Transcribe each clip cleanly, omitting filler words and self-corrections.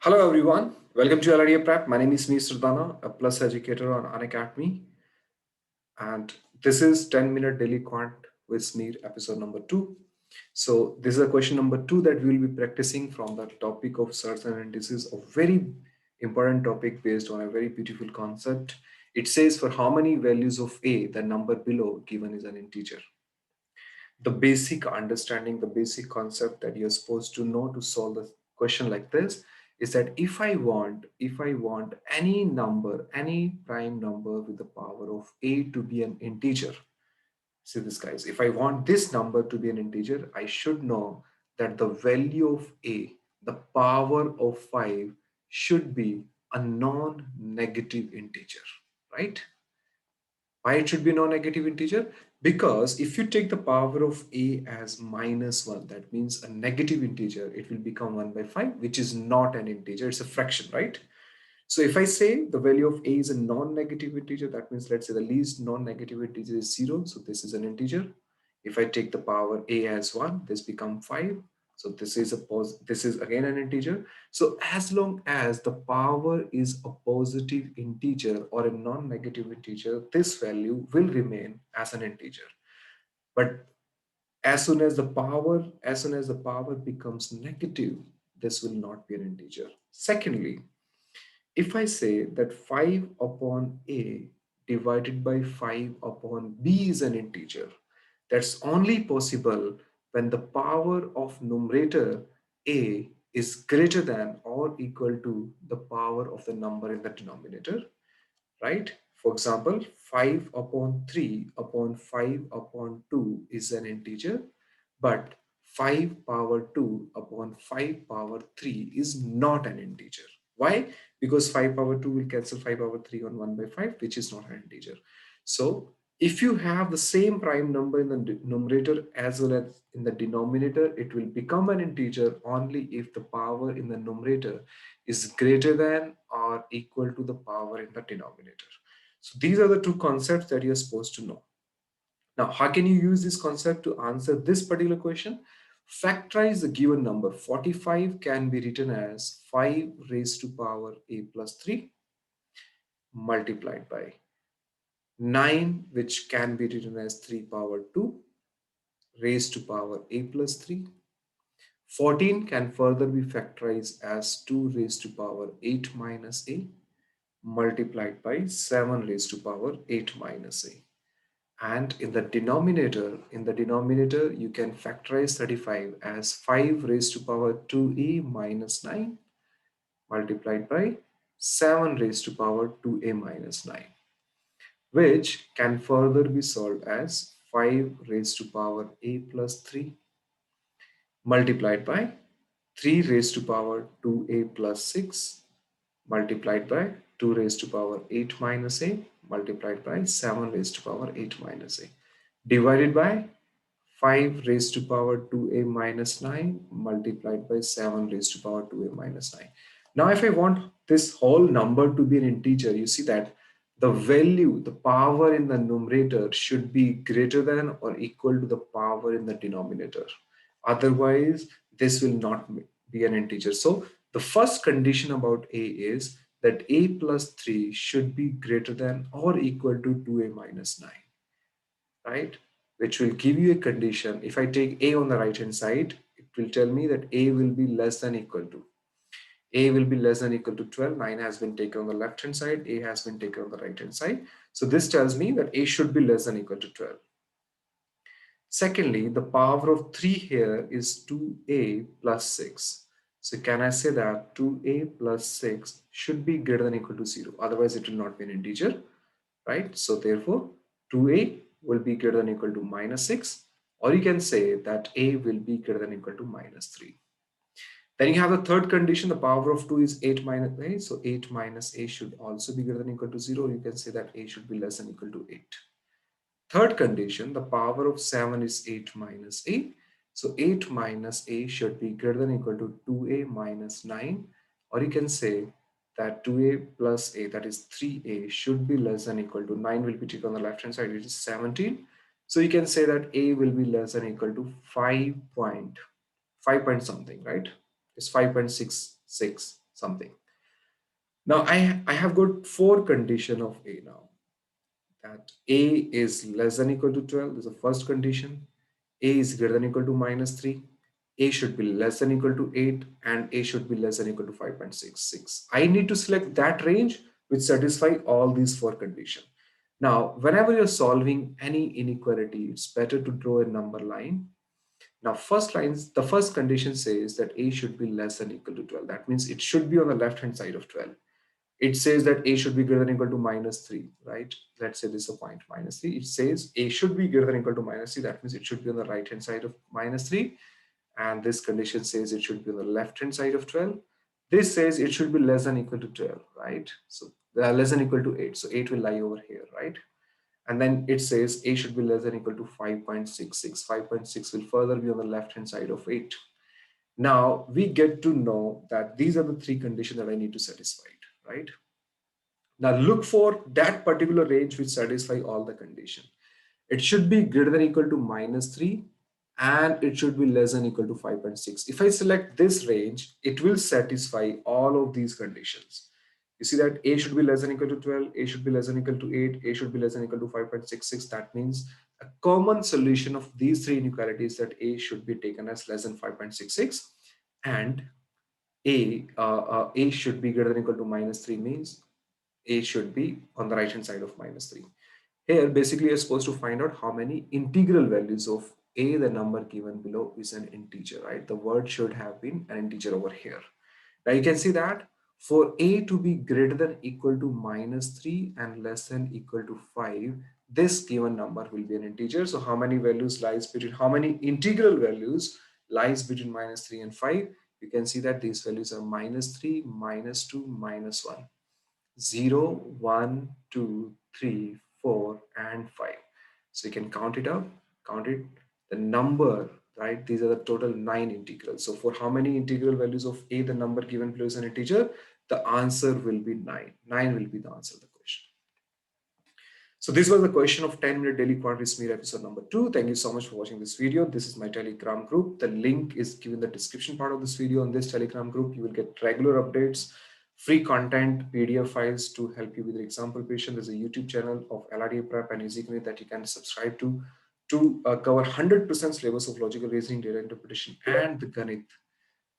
Hello everyone, welcome to LIDA Prep. My name is Smee Sardana, a plus educator on Unacademy, and this is 10-minute daily quant with Smear episode number 2. So this is a question number 2 that we will be practicing from the topic of search and indices, a very important topic based on a very beautiful concept. It says for how many values of a the number below given is an integer. The basic understanding, the basic concept that you're supposed to know to solve the question like this is that if I want any number, any prime number with the power of a to be an integer. See this, guys, if I want this number to be an integer, I should know that the value of a, the power of 5, should be a non-negative integer, right? Why it should be non-negative integer? Because if you take the power of a as -1, that means a negative integer, it will become 1 by 5, which is not an integer, it's a fraction, right? So if I say the value of a is a non-negative integer, that means let's say the least non-negative integer is 0. So this is an integer. If I take the power a as 1, this becomes 5. So this is again an integer. So as long as the power is a positive integer or a non-negative integer, this value will remain as an integer. But as soon as the power becomes negative, this will not be an integer. Secondly, if I say that 5 upon a divided by 5 upon b is an integer, that's only possible when the power of numerator a is greater than or equal to the power of the number in the denominator, right? For example, 5 upon 3 upon 5 upon 2 is an integer, but 5 power 2 upon 5 power 3 is not an integer. Why? Because 5 power 2 will cancel 5 power 3 on 1 by 5, which is not an integer. So if you have the same prime number in the numerator as well as in the denominator, it will become an integer only if the power in the numerator is greater than or equal to the power in the denominator. So these are the two concepts that you're supposed to know. Now, how can you use this concept to answer this particular question? Factorize the given number. 45 can be written as 5 raised to power a plus 3 multiplied by 9, which can be written as 3 power 2 raised to power a plus 3. 14 can further be factorized as 2 raised to power 8 minus a multiplied by 7 raised to power 8 minus a. And in the denominator, you can factorize 35 as 5 raised to power 2a minus 9 multiplied by 7 raised to power 2a minus 9, which can further be solved as 5 raised to power a plus 3 multiplied by 3 raised to power 2a plus 6 multiplied by 2 raised to power 8 minus a multiplied by 7 raised to power 8 minus a divided by 5 raised to power 2a minus 9 multiplied by 7 raised to power 2a minus 9. Now, if I want this whole number to be an integer, you see that the value, the power in the numerator should be greater than or equal to the power in the denominator. Otherwise, this will not be an integer. So the first condition about a is that a plus 3 should be greater than or equal to 2a minus 9, right? Which will give you a condition. If I take a on the right hand side, it will tell me that a will be less than equal to. A will be less than equal to 12. 9 has been taken on the left hand side. A has been taken on the right hand side. So this tells me that a should be less than equal to 12. Secondly, the power of 3 here is 2a plus 6. So can I say that 2a plus 6 should be greater than equal to 0? Otherwise, it will not be an integer, right? So therefore, 2a will be greater than equal to minus 6, or you can say that a will be greater than equal to minus 3. Then you have the third condition, the power of 2 is 8 minus a. So 8 minus a should also be greater than equal to 0. You can say that a should be less than equal to 8. Third condition, the power of 7 is 8 minus a. So 8 minus a should be greater than equal to 2a minus 9. Or you can say that 2a plus a, that is 3a, should be less than equal to 9 will be taken on the left hand side, which is 17. So you can say that a will be less than equal to 5 point something, right? It's 5.66 something. Now I have got four condition of A now, that A is less than equal to 12. This is the first condition. A is greater than equal to -3. A should be less than equal to 8, and A should be less than equal to 5.66. I need to select that range which satisfy all these four conditions. Now, whenever you're solving any inequality, it's better to draw a number line. Now, the first condition says that A should be less than equal to 12. That means it should be on the left-hand side of 12. It says that A should be greater than equal to -3, right? Let's say this is a point -3. It says A should be greater than equal to -3. That means it should be on the right-hand side of -3. And this condition says it should be on the left-hand side of 12. This says it should be less than equal to 12, right? So less than equal to 8. So 8 will lie over here, right? And then it says A should be less than equal to 5.66. 5.6 will further be on the left-hand side of 8. Now we get to know that these are the three conditions that I need to satisfy, right? Now look for that particular range which satisfy all the condition. It should be greater than equal to -3, and it should be less than equal to 5.6. If I select this range, it will satisfy all of these conditions. You see that A should be less than equal to 12, A should be less than equal to 8, A should be less than equal to 5.66. That means a common solution of these three inequalities that A should be taken as less than 5.66, and A should be greater than equal to -3 means A should be on the right hand side of -3. Here, basically, you're supposed to find out how many integral values of A, the number given below, is an integer, right? The word should have been an integer over here. Now you can see that for A to be greater than equal to -3 and less than equal to 5, this given number will be an integer. So how many values lies between, how many integral values lies between -3 and 5? You can see that these values are -3, -2, -1. 0, 1, 2, 3, 4, and 5. So you can count it up, count it, the number, right? These are the total 9 integrals. So for how many integral values of A, the number given below is an integer, the answer will be 9. 9 will be the answer of the question. So this was the question of 10-minute daily quant with Smear episode number 2. Thank you so much for watching this video. This is my Telegram group. The link is given in the description part of this video. On this Telegram group, you will get regular updates, free content, PDF files to help you with your exam preparation. There's a YouTube channel of LRDA Prep and EasyGanit that you can subscribe to cover 100% syllabus of logical reasoning, data interpretation, and the Ganit.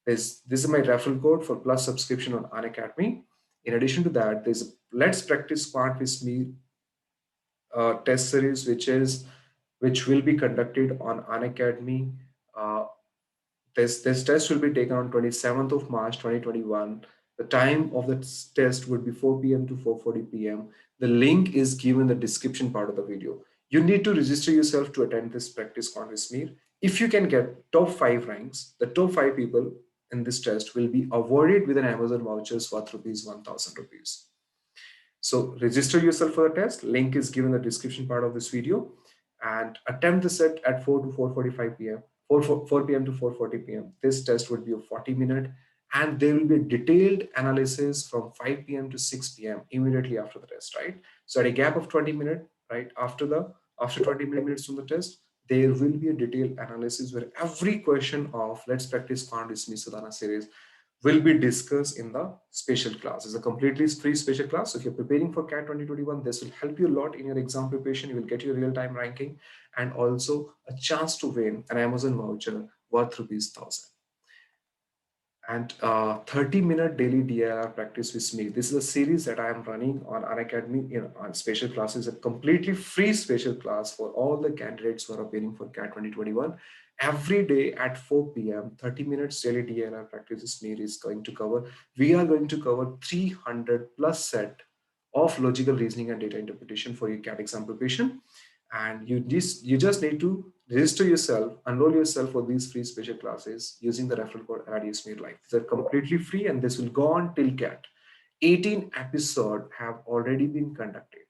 This is my referral code for plus subscription on Unacademy. In addition to that, there's a Let's Practice Quant with Smear test series, which will be conducted on Unacademy. This test will be taken on 27th of March 2021. The time of the test would be 4 p.m. to 4:40 p.m. The link is given in the description part of the video. You need to register yourself to attend this practice quant with Smear. If you can get top 5 ranks, the top 5 people in this test will be awarded with an Amazon vouchers worth ₹1,000. So register yourself for the test. Link is given in the description part of this video, and attempt the set at 4 to 4:45 p.m. 4 p.m. to 4:40 p.m. This test would be a 40-minute, and there will be a detailed analysis from 5 p.m. to 6 p.m. immediately after the test, right? So at a gap of 20 minutes, right after 20 minutes from the test, there will be a detailed analysis where every question of Let's Practice Quant with Smear Sadhana series will be discussed in the special class. It's a completely free special class. So if you're preparing for CAT 2021, this will help you a lot in your exam preparation. You will get your real-time ranking and also a chance to win an Amazon voucher worth ₹1,000. And 30-minute daily DIR practice with me. This is a series that I am running on Unacademy on special classes, a completely free special class for all the candidates who are appearing for CAT 2021. Every day at 4 p.m., 30 minutes daily DIR practice with me is going to cover. We are going to cover 300 plus set of logical reasoning and data interpretation for your CAT exam preparation. And you just need to register yourself, enroll yourself for these free special classes using the referral code RDSMearLife. These are completely free and this will go on till CAT. 18 episodes have already been conducted.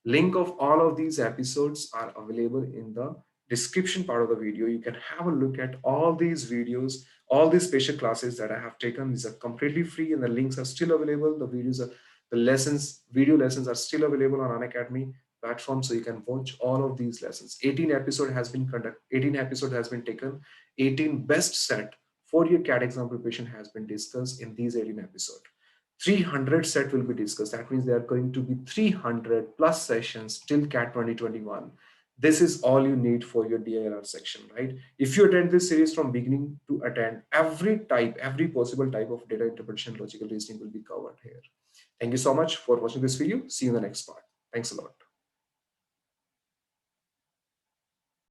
Link of all of these episodes are available in the description part of the video. You can have a look at all these videos, all these special classes that I have taken. These are completely free and the links are still available. The videos are, the lessons, video lessons are still available on Unacademy platform, so you can watch all of these lessons. 18 episode has been conducted, 18 episode has been taken, 18 best set for your CAT exam preparation has been discussed in these 18 episodes. 300 set will be discussed. That means there are going to be 300 plus sessions till CAT 2021. This is all you need for your DILR section, right? If you attend this series from beginning to attend, every possible type of data interpretation, logical reasoning will be covered here. Thank you so much for watching this video. See you in the next part. Thanks a lot.